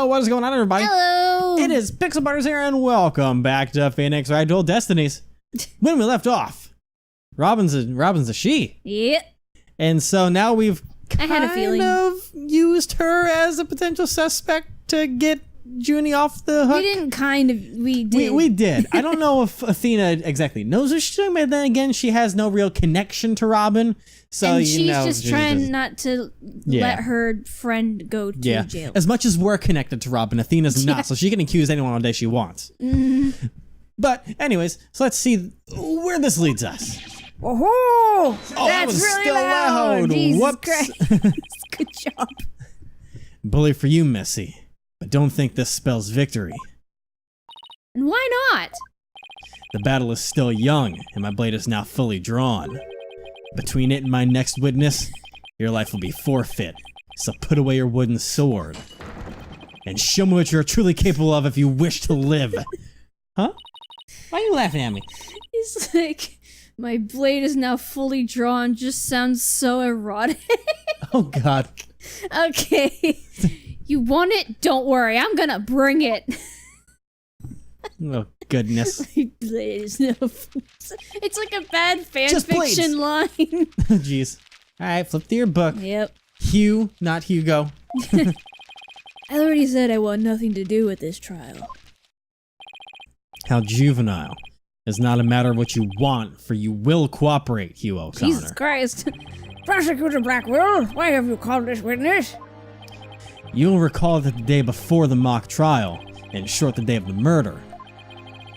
Yo, what is going on, everybody? Hello! It is Pixel Butters here, and welcome back to Phoenix Wright Destinies. When we left off, Robin's a she. Yep. And so now we've I had a feeling. kind of used her as a potential suspect to get Junie off the hook. We didn't we did. We did. I don't know if Athena exactly knows what she's doing, but then again, she has no real connection to Robin. So, and she's just trying not to let her friend go to jail. As much as we're connected to Robin, Athena's not, so she can accuse anyone all day she wants. Mm-hmm. But anyways, so let's see where this leads us. Oh, that that's was really still loud. Jesus Whoops. Christ. Good job. Bully for you, Missy. But don't think this spells victory. And why not? The battle is still young, and my blade is now fully drawn. Between it and my next witness, your life will be forfeit. So put away your wooden sword. And show me what you're truly capable of if you wish to live. Huh? Why are you laughing at me? He's like, my blade is now fully drawn, just sounds so erotic. Oh, God. Okay. You want it? Don't worry, I'm gonna bring it. Oh, goodness. My blade is now It's like a bad Just fanfiction line. Jeez. Alright, flip to your book. Yep. Hugh, not Hugo. I already said I want nothing to do with this trial. How juvenile. It's not a matter of what you want, for you will cooperate, Hugh O'Connor. Jesus Christ. Prosecutor Blackwell, why have you called this witness? You'll recall that the day before the mock trial, and short the day of the murder,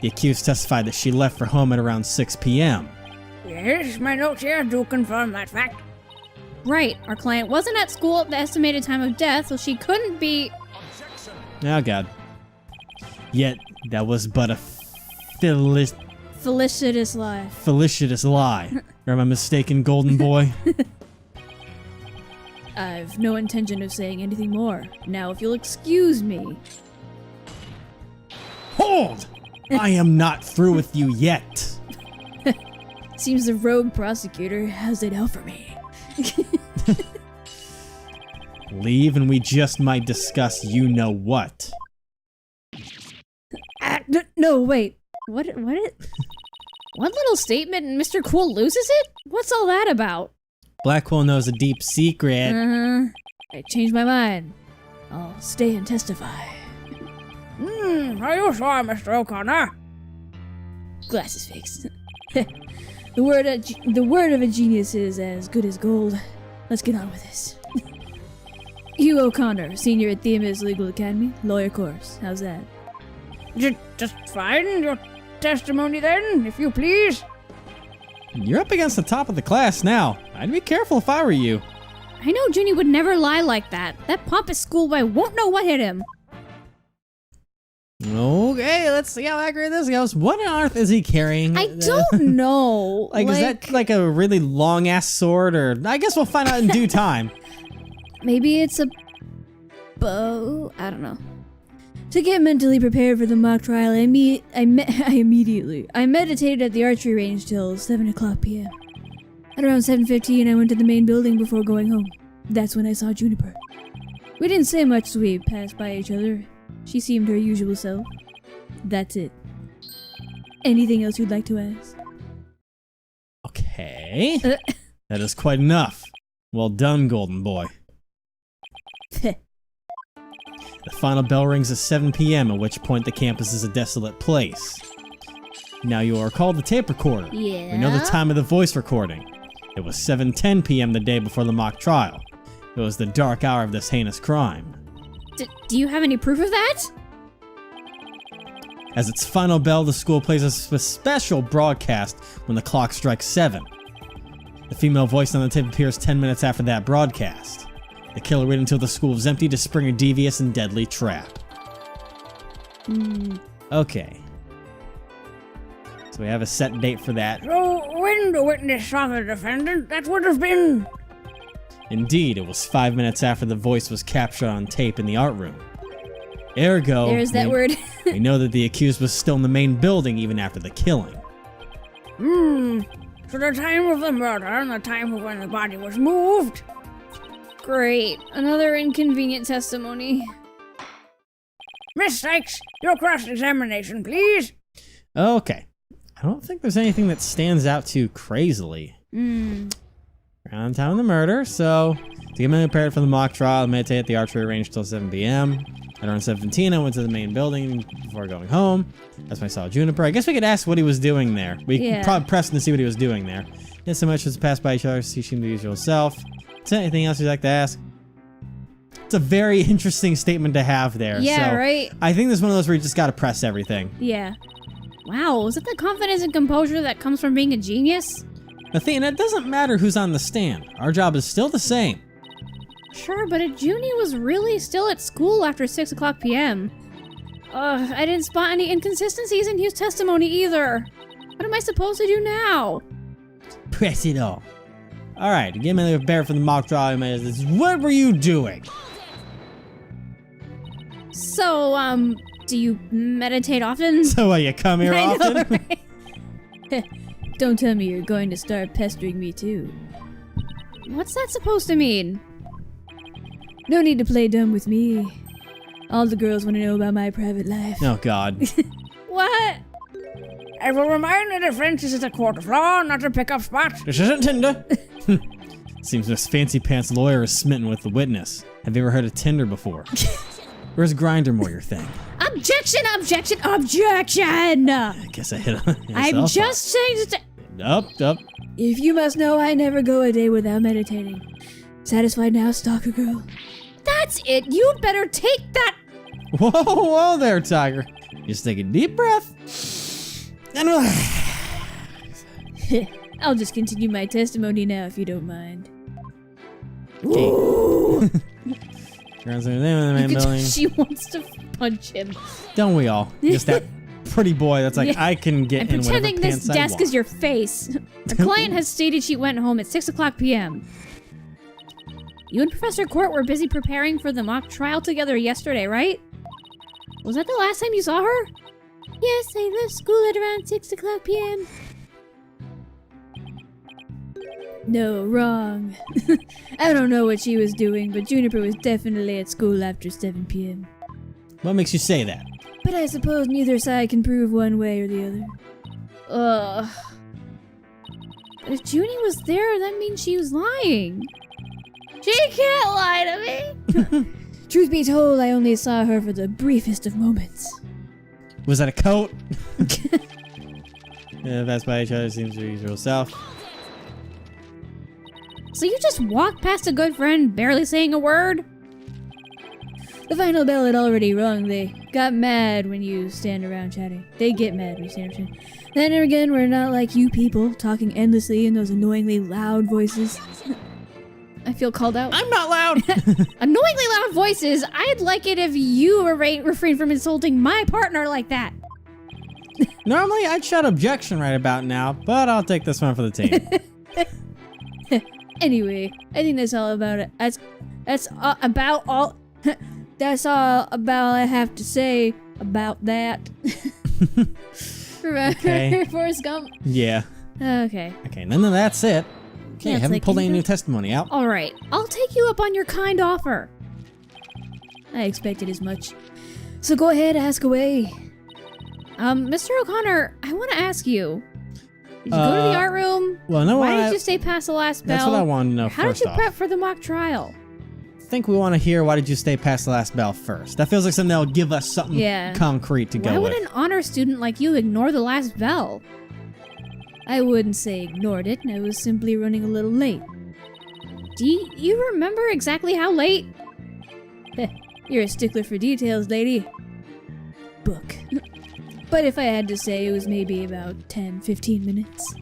the accused testified that she left for home at around 6 p.m. Yes, my notes here do confirm that fact. Right, our client wasn't at school at the estimated time of death, so she couldn't be... Oh, God. Yet, that was but a felicitous lie. felicitous lie. Or am I mistaken, golden boy? I've no intention of saying anything more. Now, if you'll excuse me... Hold! I am not through with you yet. Seems the rogue prosecutor has it out for me. Leave and we just might discuss you-know-what. No, wait. What little statement and Mr. Cool loses it? What's all that about? Blackwell knows a deep secret. I changed my mind. I'll stay and testify. Are you sure, Mr. O'Connor? Glasses fixed. The word of a genius is as good as gold. Let's get on with this. Hugh O'Connor, senior at Themis Legal Academy, lawyer course. How's that? Just fine. Your testimony then, if you please. You're up against the top of the class now. I'd be careful if I were you. I know Junie would never lie like that. That pompous schoolboy won't know what hit him. Okay, let's see how accurate this goes. What on earth is he carrying? I don't know. Like, is that like a really long ass sword, or I guess we'll find out in due time. Maybe it's a bow. I don't know. To get mentally prepared for the mock trial, I meditated at the archery range till 7 o'clock p.m. At around 7:15, I went to the main building before going home. That's when I saw Juniper. We didn't say much, so we passed by each other. She seemed her usual self. That's it. Anything else you'd like to ask? Okay. That is quite enough. Well done, golden boy. The final bell rings at 7 p.m., at which point the campus is a desolate place. Now you will recall the tape recorder. Yeah. We know the time of the voice recording. It was 7:10 p.m. the day before the mock trial. It was the dark hour of this heinous crime. Do you have any proof of that? As its final bell, the school plays a special broadcast when the clock strikes 7. The female voice on the tape appears 10 minutes after that broadcast. The killer waited until the school was empty to spring a devious and deadly trap. Okay. So we have a set date for that. So, when the witness saw the defendant, that would have been... Indeed, it was 5 minutes after the voice was captured on tape in the art room. Ergo, There's that word. we know that the accused was still in the main building even after the killing. So the time of the murder and the time of when the body was moved? Great. Another inconvenient testimony. Miss Sykes, your cross-examination, please. Okay. I don't think there's anything that stands out too crazily. Around time of the murder, so to get me prepared for the mock trial, I meditate at the archery range till 7 p.m. At around 7:15, I went to the main building before going home. That's when I saw Juniper. I guess we could ask what he was doing there. We probably pressed him to see what he was doing there. Not so much as to pass by each other, see she the usual self. Is there anything else you'd like to ask? It's a very interesting statement to have there. Yeah, so right? I think this is one of those where you just gotta press everything. Yeah. Wow, is it the confidence and composure that comes from being a genius? The thing, and it doesn't matter who's on the stand. Our job is still the same. Sure, but if Junie was really still at school after 6 o'clock p.m. I didn't spot any inconsistencies in Hugh's testimony either. What am I supposed to do now? Press it all. Alright, to get me prepared for the mock trial, what were you doing? So, do you meditate often? So you come here I know, often? right? Don't tell me you're going to start pestering me too. What's that supposed to mean? No need to play dumb with me. All the girls want to know about my private life. Oh god. What? I will remind the defense this is a court of law, not a pickup spot. This isn't Tinder. Seems this fancy pants lawyer is smitten with the witness. Have you ever heard of Tinder before? Or is Grindr more your thing? Objection! Objection! Objection! I guess I hit on I'm just saying Up. If you must know, I never go a day without meditating. Satisfied now, stalker girl? That's it! You'd better take that! Whoa there, Tiger. Just take a deep breath. And I'll just continue my testimony now if you don't mind. She wants to punch him. Don't we all? Just that pretty boy that's like, I can get I'm in whatever pretending this pants I desk want. is your face. The client has stated she went home at 6 o'clock p.m. You and Professor Court were busy preparing for the mock trial together yesterday, right? Was that the last time you saw her? Yes, I left school at around 6 o'clock p.m. No, wrong. I don't know what she was doing, but Juniper was definitely at school after 7 p.m. What makes you say that? But I suppose neither side can prove one way or the other. Ugh. But if Junie was there, that means she was lying. She can't lie to me! Truth be told, I only saw her for the briefest of moments. Was that a coat? That's by each other seems to be usual self. So you just walked past a good friend, barely saying a word? The final bell had already rung. They got mad when you stand around chatting. They get mad when you stand around chatting. Then again, we're not like you people, talking endlessly in those annoyingly loud voices. I feel called out. I'm not loud! Annoyingly loud voices? I'd like it if you refrained from insulting my partner like that. Normally, I'd shout objection right about now, but I'll take this one for the team. Anyway, I think that's all about it. That's about all. That's all about I have to say about that. Remember Okay. Forrest Gump? Yeah. Okay. Okay, none of that's it. Okay, Yeah, I haven't like pulled any either. new testimony out. All right, I'll take you up on your kind offer. I expected as much. So go ahead, ask away. Mr. O'Connor, I want to ask you. Did you go to the art room? Well, no, Why did you stay past the last bell? That's what I wanted to know How did first you off. prep for the mock trial? I think we want to hear why did you stay past the last bell first. That feels like something that'll give us something concrete to Why go would with. an honor student like you ignore the last bell? I wouldn't say ignored it. I was simply running a little late. Do you remember exactly how late? You're a stickler for details, lady. Book. But if I had to say, it was maybe about 10-15 minutes.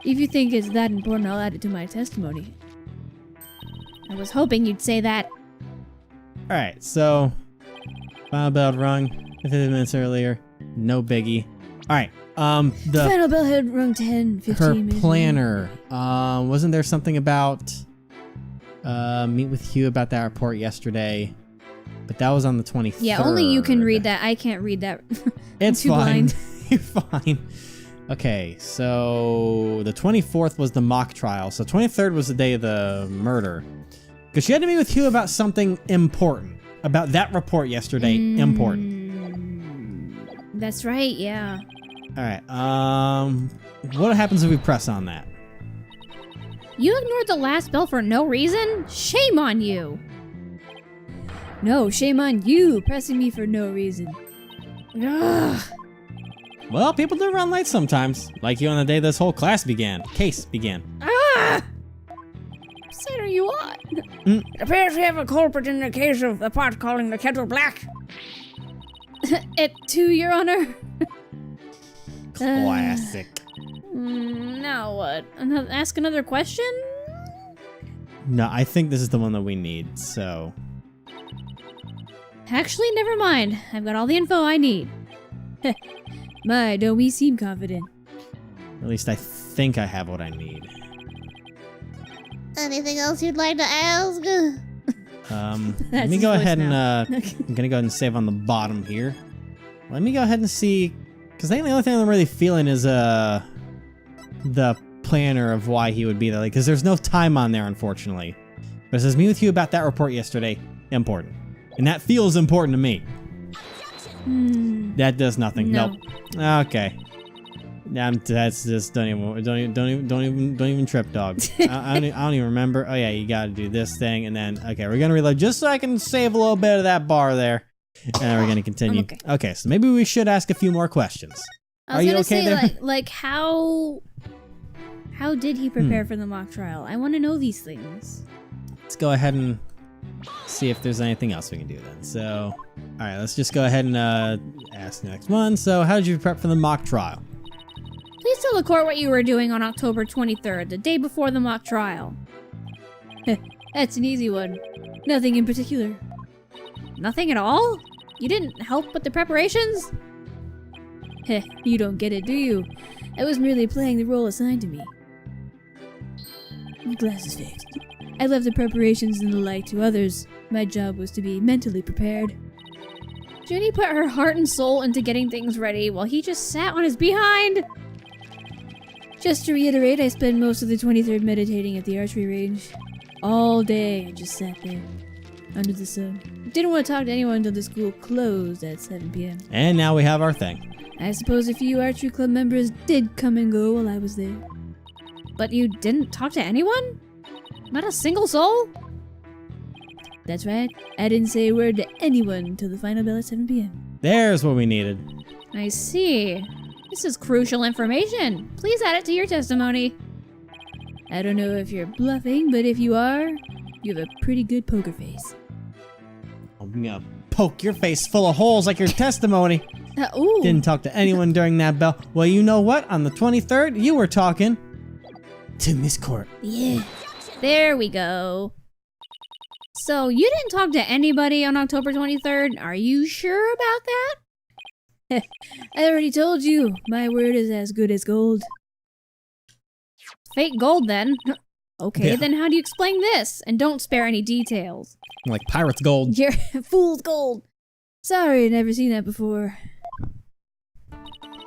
If you think it's that important, I'll add it to my testimony. I was hoping you'd say that. Alright, so final bell rung 15 minutes earlier. No biggie. Alright, The final bell had rung 10-15 her minutes. planner. Wasn't there something about meet with Hugh about that report yesterday? But that was on the 23rd. Yeah, only you can read that. I can't read that. It's too fine. blind. You're fine. Okay, so the 24th was the mock trial. So 23rd was the day of the murder. Because she had to meet with Hugh about something important. About that report yesterday. Important. That's right, yeah. Alright, what happens if we press on that? You ignored the last bell for no reason? Shame on you! No, shame on you pressing me for no reason. Ugh. Well, people do run late sometimes. Like you on the day this whole case began. Ah! What side are you on? It appears we have a culprit in the case of the pot calling the kettle black. It too, Your Honor. Classic. Now what? Ask another question? No, I think this is the one that we need, so... Actually, never mind. I've got all the info I need. My, don't we seem confident? At least I think I have what I need. Anything else you'd like to ask? Let me go ahead and, I'm gonna go ahead and save on the bottom here. Let me go ahead and see, because I think the only thing I'm really feeling is, the planner of why he would be there, because there's no time on there, unfortunately. But it says, meet with you about that report yesterday. Important. And that feels important to me. That does nothing. No. Nope. Okay. That's just don't even trip, dog. I don't even remember. Oh yeah, you got to do this thing, and then okay, we're gonna reload just so I can save a little bit of that bar there, and we're gonna continue. Okay, so maybe we should ask a few more questions. I was gonna say, like how did he prepare for the mock trial? I want to know these things. Let's go ahead and see if there's anything else we can do then. So, all right, let's just go ahead and ask the next one. So, how did you prep for the mock trial? Please tell the court what you were doing on October 23rd, the day before the mock trial. That's an easy one. Nothing in particular. Nothing at all? You didn't help with the preparations? Heh, you don't get it, do you? I was merely playing the role assigned to me. My glass is fixed. I left the preparations and the like to others. My job was to be mentally prepared. Junie put her heart and soul into getting things ready while he just sat on his behind. Just to reiterate, I spent most of the 23rd meditating at the archery range. All day, I just sat there, under the sun. Didn't want to talk to anyone until the school closed at 7 p.m. And now we have our thing. I suppose a few archery club members did come and go while I was there. But you didn't talk to anyone? Not a single soul? That's right. I didn't say a word to anyone until the final bell at 7 p.m. There's what we needed. I see. This is crucial information. Please add it to your testimony. I don't know if you're bluffing, but if you are, you have a pretty good poker face. I'm gonna poke your face full of holes like your testimony. Ooh. Didn't talk to anyone during that bell. Well, you know what? On the 23rd, you were talking to Miss Court. Yeah. There we go. So, you didn't talk to anybody on October 23rd? Are you sure about that? I already told you. My word is as good as gold. Fake gold, then. Okay, Yeah. then how do you explain this? And don't spare any details. Like pirate's gold. You're fool's gold. Sorry, never seen that before.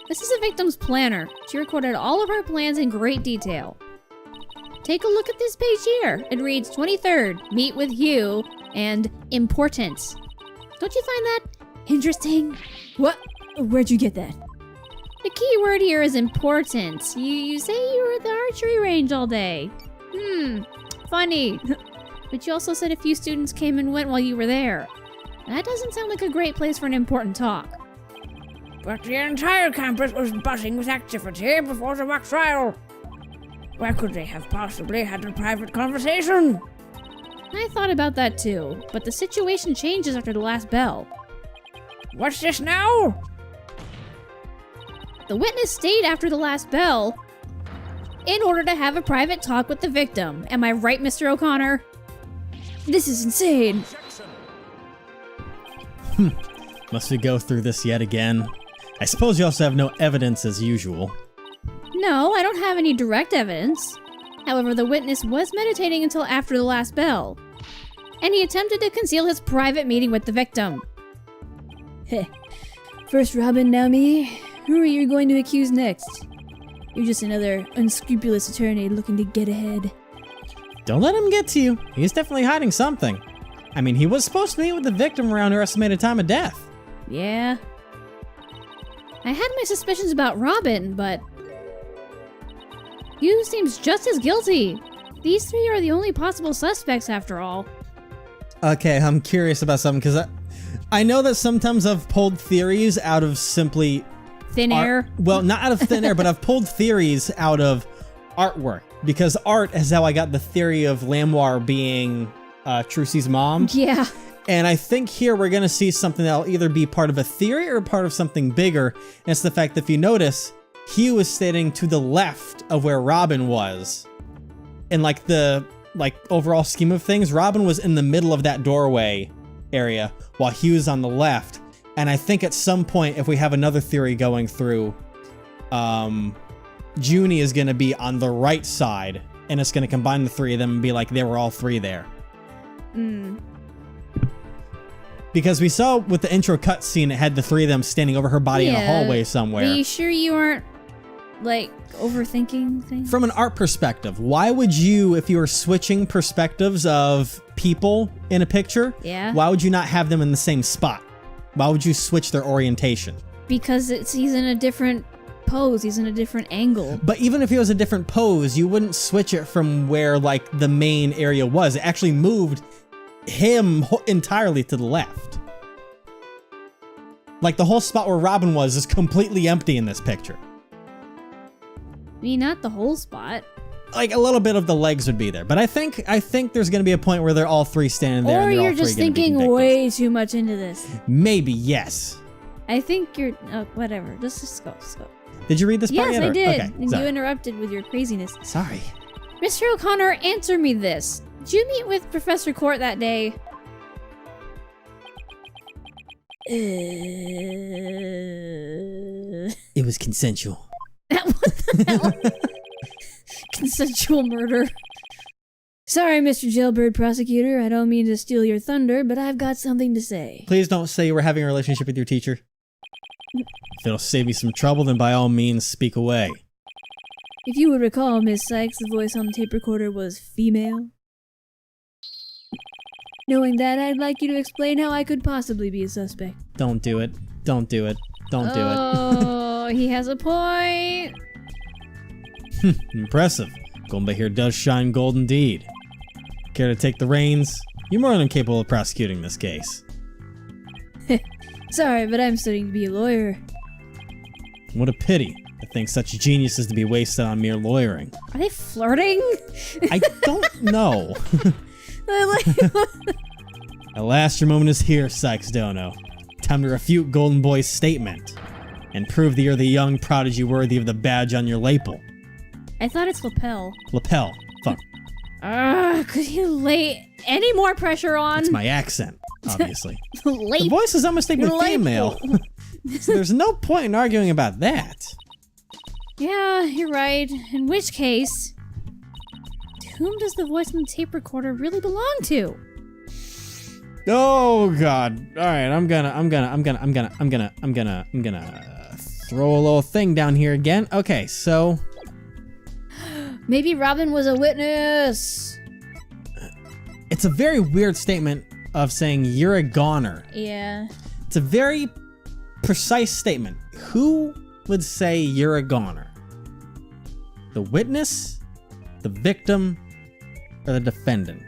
This is a victim's planner. She recorded all of her plans in great detail. Take a look at this page here. It reads 23rd, meet with you, and important. Don't you find that interesting? What? Where'd you get that? The key word here is important. You say you were at the archery range all day. Funny. But you also said a few students came and went while you were there. That doesn't sound like a great place for an important talk. But the entire campus was buzzing with activity before the mock trial. Where could they have possibly had a private conversation? I thought about that too, but the situation changes after the last bell. What's this now? The witness stayed after the last bell in order to have a private talk with the victim. Am I right, Mr. O'Connor? This is insane. Must we go through this yet again? I suppose you also have no evidence as usual. No, I don't have any direct evidence. However, the witness was meditating until after the last bell, and he attempted to conceal his private meeting with the victim. Heh. First Robin, now me. Who are you going to accuse next? You're just another unscrupulous attorney looking to get ahead. Don't let him get to you. He's definitely hiding something. I mean, he was supposed to meet with the victim around her estimated time of death. Yeah. I had my suspicions about Robin, but Hugh seems just as guilty. These three are the only possible suspects after all. Okay, I'm curious about something because I know that sometimes I've pulled theories out of simply Thin air? Well, not out of thin air, but I've pulled theories out of artwork because art is how I got the theory of Lamoire being Trucy's mom. Yeah. And I think here we're going to see something that'll either be part of a theory or part of something bigger. And it's the fact that if you notice, Hugh is standing to the left of where Robin was. In like the overall scheme of things, Robin was in the middle of that doorway area while Hugh's on the left. And I think at some point, if we have another theory going through, Junie is going to be on the right side. And it's going to combine the three of them and be like, they were all three there. Because we saw with the intro cutscene, it had the three of them standing over her body in a hallway somewhere. Are you sure you aren't, like, overthinking things? From an art perspective, why would you, if you were switching perspectives of people in a picture, why would you not have them in the same spot? Why would you switch their orientation? Because he's in a different pose, he's in a different angle. But even if he was a different pose, you wouldn't switch it from where, like, the main area was. It actually moved him entirely to the left. Like the whole spot where Robin was is completely empty in this picture. I mean, not the whole spot. Like a little bit of the legs would be there, but I think there's gonna be a point where they're all three standing there. Or and you're all three just gonna be thinking convicted. way too much into this. Maybe, yes. I think you're whatever. Let's just go. Did you read this part Yes, yet? I did. Okay, And sorry. you interrupted with your craziness. Sorry. Mr. O'Connor, answer me this. Did you meet with Professor Court that day? It was consensual. What the hell? Consensual murder. Sorry, Mr. Jailbird Prosecutor. I don't mean to steal your thunder, but I've got something to say. Please don't say you were having a relationship with your teacher. If it'll save you some trouble, then by all means, speak away. If you would recall, Miss Sykes, the voice on the tape recorder was female. Knowing that, I'd like you to explain how I could possibly be a suspect. Don't do it. Don't do it. Don't do it. Oh, he has a point. Impressive. Golden Bay here does shine gold indeed. Care to take the reins? You're more than capable of prosecuting this case. Sorry, but I'm studying to be a lawyer. What a pity. I think such genius is to be wasted on mere lawyering. Are they flirting? I don't know. At last, your moment is here, Sykes Dono. Time to refute Golden Boy's statement and prove that you're the young prodigy worthy of the badge on your lapel. I thought it's lapel. Lapel. Fuck. Could you lay any more pressure on? It's my accent, obviously. Late. The voice is unmistakably female. So there's no point in arguing about that. Yeah, you're right. In which case, to whom does the voice on the tape recorder really belong to? Oh God! All right, I'm gonna throw a little thing down here again. Okay, so Maybe Robin was a witness. it's a very weird statement of saying you're a goner. Yeah. It's a very precise statement. Who would say you're a goner? The witness, the victim, or the defendant?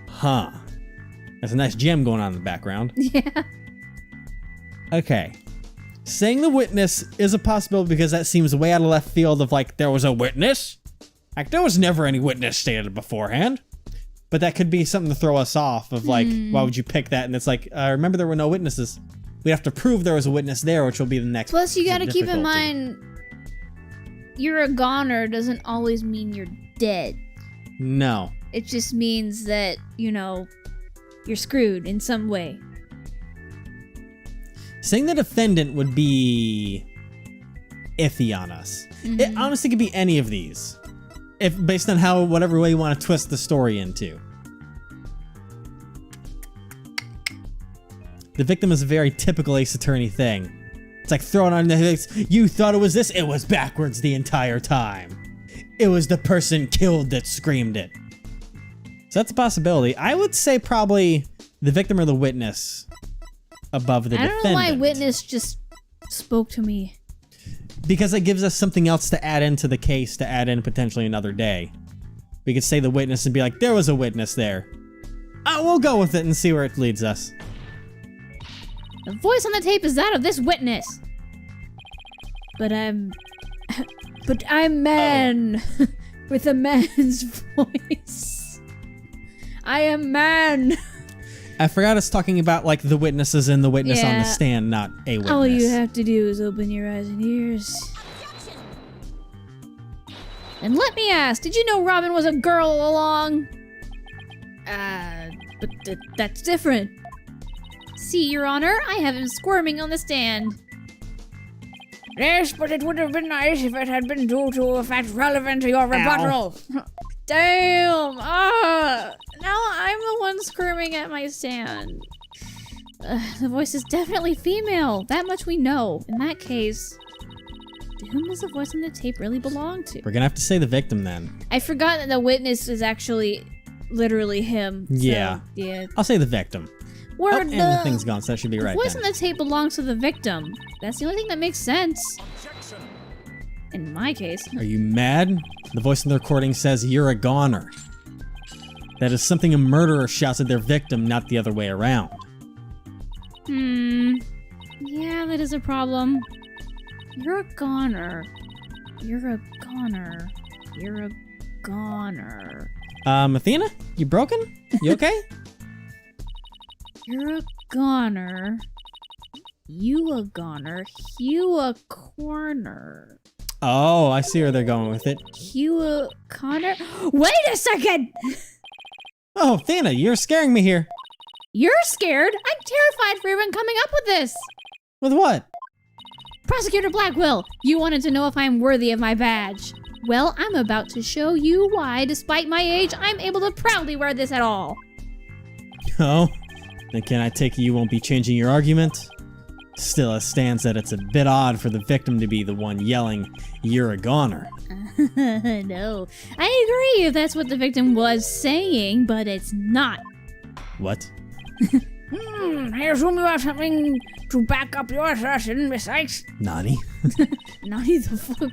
Huh. There's a nice jam going on in the background. Yeah. Okay. Saying the witness is a possibility because that seems way out of left field of like, there was a witness? Like, there was never any witness stated beforehand. But that could be something to throw us off of like, why would you pick that? And it's like, remember there were no witnesses. We have to prove there was a witness there, which will be the next. Plus, you gotta keep in difficulty. mind, you're a goner doesn't always mean you're dead. No. It just means that, you know, you're screwed in some way. Saying the defendant would be iffy on us. It honestly could be any of these. If based on how whatever way you want to twist the story into. The victim is a very typical Ace Attorney thing. It's like throwing on the hits. You thought it was this? It was backwards the entire time. It was the person killed that screamed it. So that's a possibility. I would say probably the victim or the witness above the defendant. I don't know why witness just spoke to me. Because it gives us something else to add into the case, to add in potentially another day. We could say the witness and be like, there was a witness there. We'll go with it and see where it leads us. The voice on the tape is that of this witness. But I'm man with a man's voice. I am man. I forgot it's talking about like the witnesses and the witness on the stand, not a witness. All you have to do is open your eyes and ears. And let me ask, did you know Robin was a girl all along? But that's different. See, Your Honor, I have him squirming on the stand. Yes, but it would have been nice if it had been due to a fact relevant to your rebuttal. Damn! Now I'm the one squirming at my stand. The voice is definitely female. That much we know. In that case, to whom does the voice on the tape really belong to? We're gonna have to say the victim then. I forgot that the witness is actually literally him. Yeah. So, yeah. I'll say the victim. Word, and the thing's gone, so that should be right the voice then. on the tape belongs to the victim. That's the only thing that makes sense. In my case. Are you mad? The voice in the recording says you're a goner. That is something a murderer shouts at their victim, not the other way around. Yeah, that is a problem. You're a goner. You're a goner. You're a goner. Athena? You broken? You okay? You're a goner. You a goner. You a corner. Oh, I see where they're going with it. You a Connor. Wait a second! Oh, Athena, you're scaring me here. You're scared? I'm terrified for even coming up with this. With what? Prosecutor Blackwell, you wanted to know if I'm worthy of my badge. Well, I'm about to show you why, despite my age, I'm able to proudly wear this at all. Oh? Then can I take it you won't be changing your argument? Still, it stands that it's a bit odd for the victim to be the one yelling, you're a goner. No, I agree if that's what the victim was saying, but it's not. What? I assume you have something to back up your assertion, Miss Sykes. Nani? Not the fuck.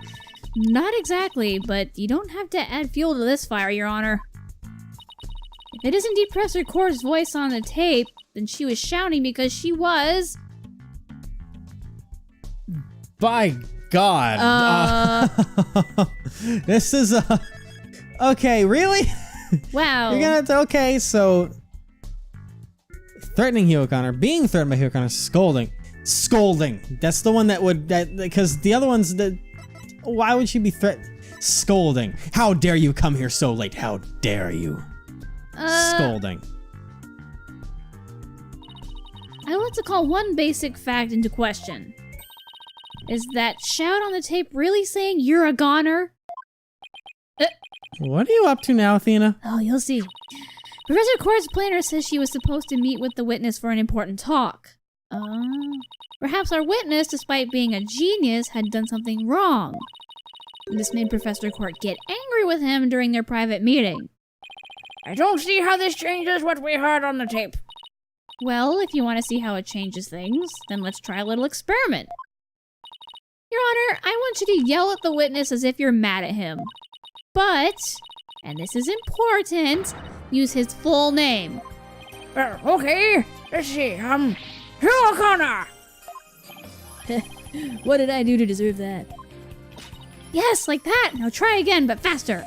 Not exactly, but you don't have to add fuel to this fire, Your Honor. If it is indeed Professor Court's voice on the tape, then she was shouting because she was... By God. This is okay, really? Wow. You're gonna okay, so threatening Hugh O'Connor, being threatened by Hugh O'Connor, scolding. That's the one that would because the other ones that why would she be scolding? How dare you come here so late? How dare you? Scolding. I want to call one basic fact into question. Is that shout on the tape really saying you're a goner? What are you up to now, Athena? Oh, you'll see. Professor Court's planner says she was supposed to meet with the witness for an important talk. Perhaps our witness, despite being a genius, had done something wrong. This made Professor Court get angry with him during their private meeting. I don't see how this changes what we heard on the tape. Well, if you want to see how it changes things, then let's try a little experiment. Your Honor, I want you to yell at the witness as if you're mad at him. But, and this is important, use his full name. Okay, let's see, Hugh O'Connor! What did I do to deserve that? Yes, like that! Now try again, but faster!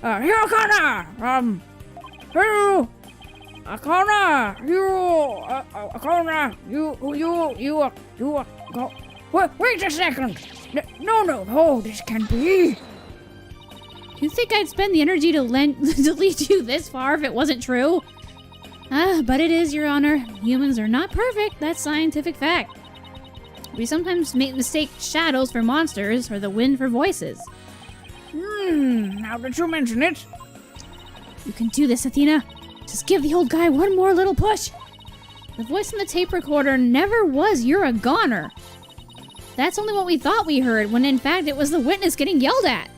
Hugh O'Connor! Hugh O'Connor! Wait a second! No, this can't be! You think I'd spend the energy to lead you this far if it wasn't true? But it is, Your Honor. Humans are not perfect, that's scientific fact. We sometimes mistake shadows for monsters or the wind for voices. Now that you mention it. You can do this, Athena. Just give the old guy one more little push. The voice in the tape recorder never was "you're a goner." That's only what we thought we heard, when in fact it was the witness getting yelled at.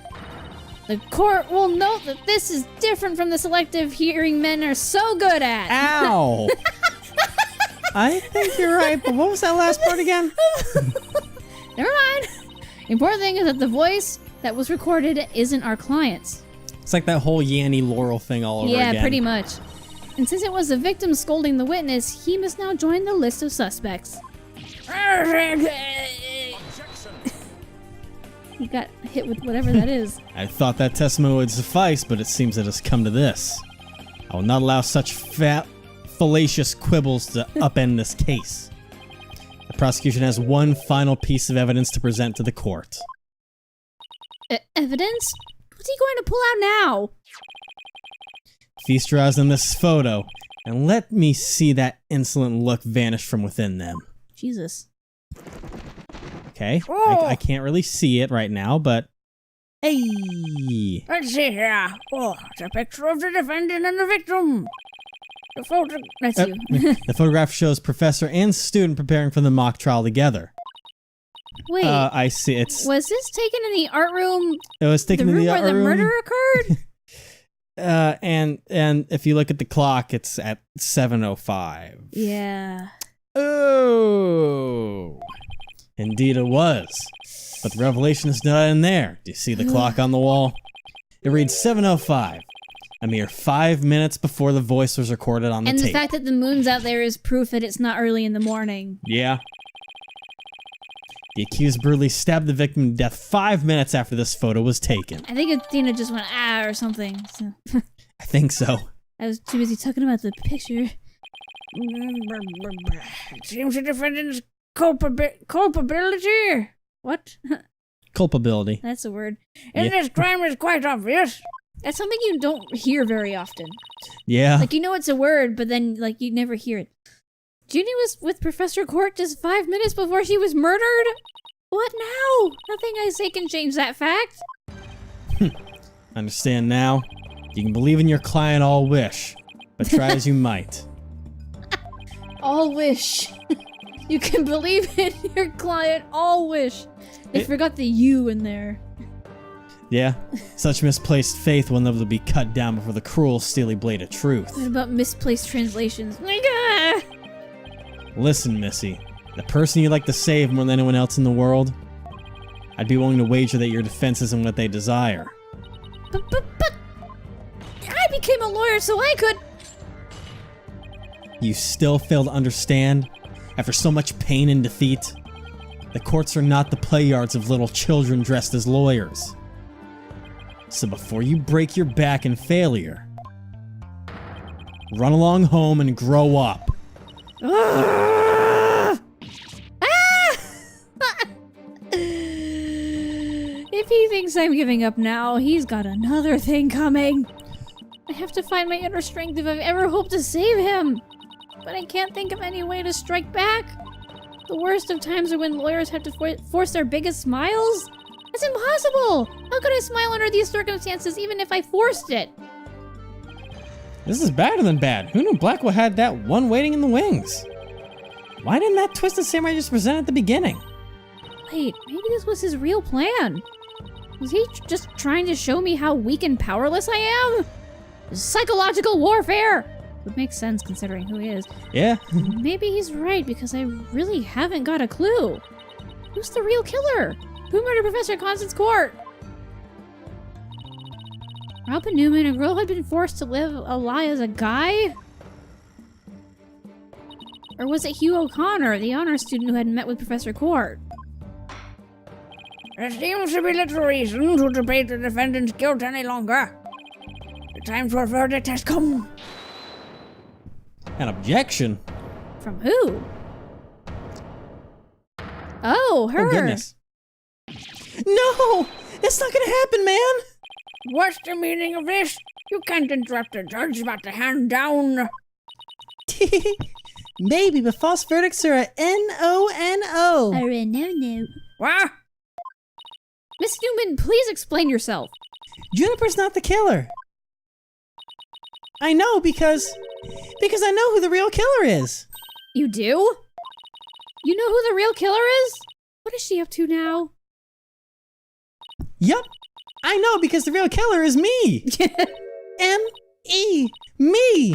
The court will note that this is different from the selective hearing men are so good at. Ow! I think you're right, but what was that last part again? Never mind. Important thing is that the voice that was recorded isn't our client's. It's like that whole Yanny Laurel thing all over again. Yeah, pretty much. And since it was the victim scolding the witness, he must now join the list of suspects. He got hit with whatever that is. I thought that testimony would suffice, but it seems it has come to this. I will not allow such fallacious quibbles to upend this case. The prosecution has one final piece of evidence to present to the court. Evidence? What's he going to pull out now? Feast your eyes on this photo, and let me see that insolent look vanish from within them. Jesus. Okay, Oh. I can't really see it right now, but... Hey! Let's see here. Oh, it's a picture of the defendant and the victim. The photo. That's you. The photograph shows professor and student preparing for the mock trial together. Wait, I see. It's was this taken in the art room? it was taken The to room the where the room. murder occurred? And if you look at the clock, it's at 7:05. Yeah. Oh, indeed it was. But the revelation is not in there. Do you see the clock on the wall? It reads 7:05. A mere 5 minutes before the voice was recorded on the And tape. the fact that the moon's out there is proof that it's not early in the morning. Yeah. The accused brutally stabbed the victim to death 5 minutes after this photo was taken. I think Athena just went or something. So I think so. I was too busy talking about the picture. It seems the defendant's culpability. What? Culpability. That's a word. In Yeah. this crime is quite obvious. That's something you don't hear very often. Yeah. Like, you know it's a word, but then, like, you never hear it. Junie was with Professor Court just 5 minutes before she was murdered? What now? Nothing I say can change that fact. Understand now? You can believe in your client all wish, but try as you might. All wish. You can believe in your client, all wish. They forgot the you in there. Yeah, such misplaced faith will never be cut down before the cruel, steely blade of truth. What about misplaced translations? Listen, Missy, the person you'd like to save more than anyone else in the world, I'd be willing to wager that your defense isn't what they desire. But I became a lawyer so I could. You still fail to understand? After so much pain and defeat? The courts are not the play yards of little children dressed as lawyers. So before you break your back in failure, run along home and grow up. If he thinks I'm giving up now, he's got another thing coming. I have to find my inner strength if I've ever hoped to save him. But I can't think of any way to strike back. The worst of times are when lawyers have to force their biggest smiles. That's impossible! How could I smile under these circumstances even if I forced it? This is better than bad. Who knew Blackwell had that one waiting in the wings? Why didn't that twisted samurai just present at the beginning? Wait, maybe this was his real plan. Was he just trying to show me how weak and powerless I am? Psychological warfare! Would make sense considering who he is. Yeah. Maybe he's right because I really haven't got a clue. Who's the real killer? Who murdered Professor Constance Court? Robin Newman, a girl who had been forced to live a lie as a guy? Or was it Hugh O'Connor, the honor student who had met with Professor Court? There seems to be little reason to debate the defendant's guilt any longer. The time for a verdict has come. An objection? From who? Oh, her. Oh, goodness. No! That's not gonna happen, man! What's the meaning of this? You can't interrupt the judge about to hand down. Maybe, but false verdicts are a N-O-N-O. no. What? Miss Newman, please explain yourself. Juniper's not the killer. I know because I know who the real killer is. You do? You know who the real killer is? What is she up to now? Yup. I know because the real killer is me. M-E. Me.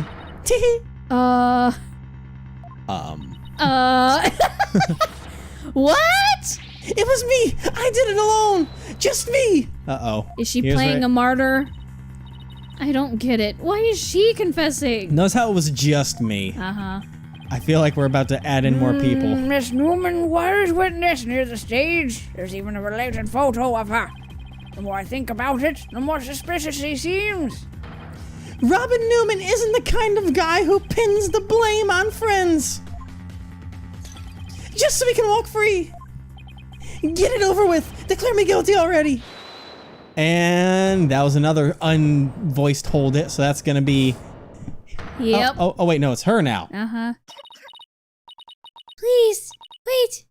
What? It was me! I did it alone! Just me! Uh-oh. Is she Here's playing Wright. a martyr? I don't get it. Why is she confessing? Notice how it was just me. Uh-huh. I feel like we're about to add in more people. Miss Newman was witness near the stage. There's even a related photo of her. The more I think about it, the more suspicious she seems. Robin Newman isn't the kind of guy who pins the blame on friends. Just so we can walk free. Get it over with. Declare me guilty already. And that was another unvoiced hold it, so that's gonna be... Yep. Oh, wait, no, it's her now. Uh-huh. Please, wait.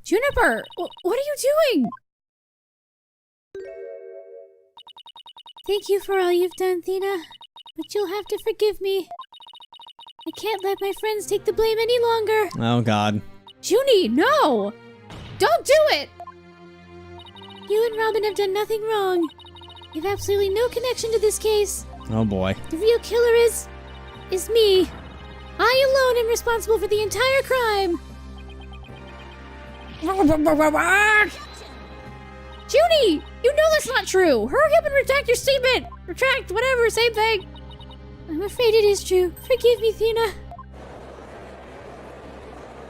Juniper, what are you doing? Thank you for all you've done, Thena, but you'll have to forgive me. I can't let my friends take the blame any longer. Oh, God. Junie, no! Don't do it! You and Robin have done nothing wrong. You have absolutely no connection to this case. Oh, boy. The real killer is me. I alone am responsible for the entire crime. What? Junie, you know that's not true. Hurry up and retract your statement. Retract, whatever, same thing. I'm afraid it is true. Forgive me, Thena.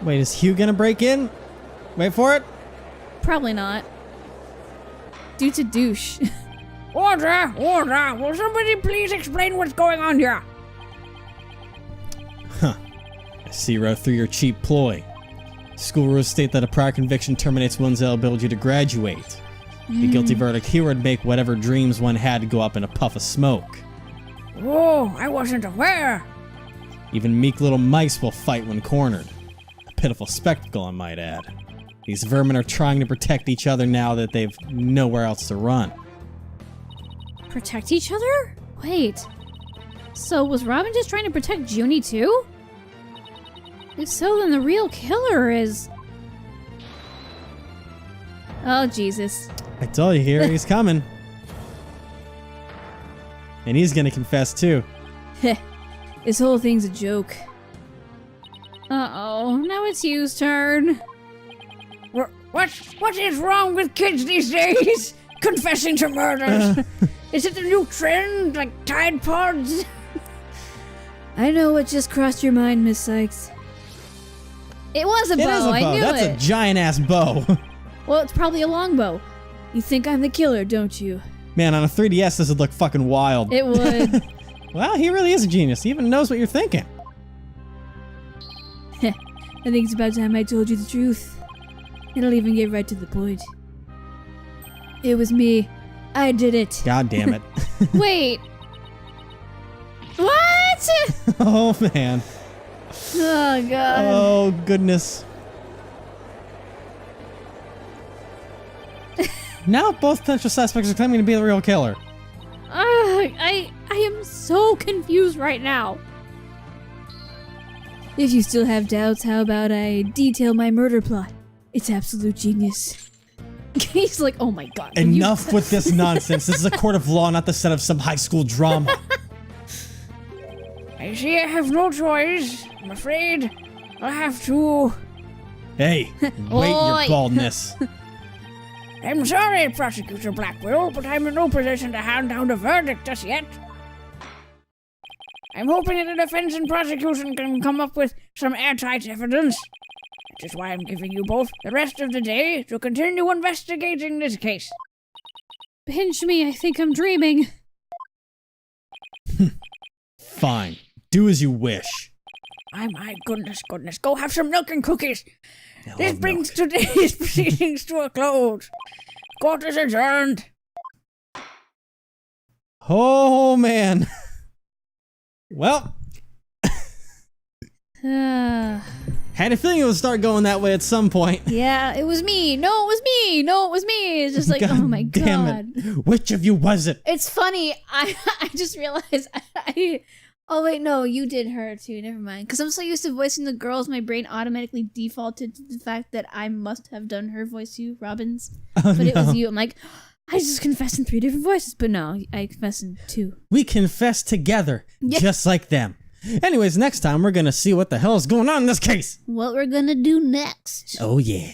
Wait, is Hugh gonna break in? Wait for it. Probably not. Dude's a douche. Order! Will somebody please explain what's going on here? I see right through your cheap ploy. School rules state that a prior conviction terminates one's eligibility to graduate. A guilty verdict here would make whatever dreams one had go up in a puff of smoke. Oh, I wasn't aware. Even meek little mice will fight when cornered. A pitiful spectacle, I might add. These vermin are trying to protect each other now that they've nowhere else to run. Protect each other? Wait. So was Robin just trying to protect Junie too? If so, then the real killer is... Oh, Jesus. I told you, here he's coming. And he's gonna confess too. This whole thing's a joke. Uh-oh, now it's Hugh's turn. What is wrong with kids these days? Confessing to murders. Is it a new trend, like Tide Pods? I know what just crossed your mind, Miss Sykes. It was a bow, It is a bow. I knew That's it. a giant-ass bow. Well, it's probably a longbow. You think I'm the killer, don't you? Man, on a 3DS, this would look fucking wild. It would. Well, he really is a genius. He even knows what you're thinking. I think it's about time I told you the truth. It'll even get right to the point. It was me. I did it. God damn it. Wait. What? Oh, man. Oh, God. Oh, goodness. Now both potential suspects are claiming to be the real killer. I am so confused right now. If you still have doubts, how about I detail my murder plot? It's absolute genius. He's like, oh my God. Enough with this nonsense. This is a court of law, not the set of some high school drama. I see I have no choice. I'm afraid I'll have to... Hey, wait your Oi. baldness. I'm sorry, Prosecutor Blackwell, but I'm in no position to hand down a verdict just yet. I'm hoping that the defense and prosecution can come up with some airtight evidence. Which is why I'm giving you both the rest of the day to continue investigating this case. Pinch me, I think I'm dreaming. Fine. Do as you wish. My goodness. Go have some milk and cookies. I This love brings milk. today's proceedings to a close. Court is adjourned. Oh, man. Well, had a feeling it would start going that way at some point. Yeah, it was me. No, it was me. No, it was me. It's just like, God oh my damn God. it. Which of you was it? It's funny. I just realized oh wait, no, you did her too. Never mind. Because I'm so used to voicing the girls, my brain automatically defaulted to the fact that I must have done her voice too, Robin's. Oh, But it no. was you. I'm like, I just confessed in 3 different voices. But no, I confessed in 2. We confessed together, Yeah. just like them. Anyways, next time we're gonna see what the hell is going on in this case. What we're gonna do next. Oh yeah.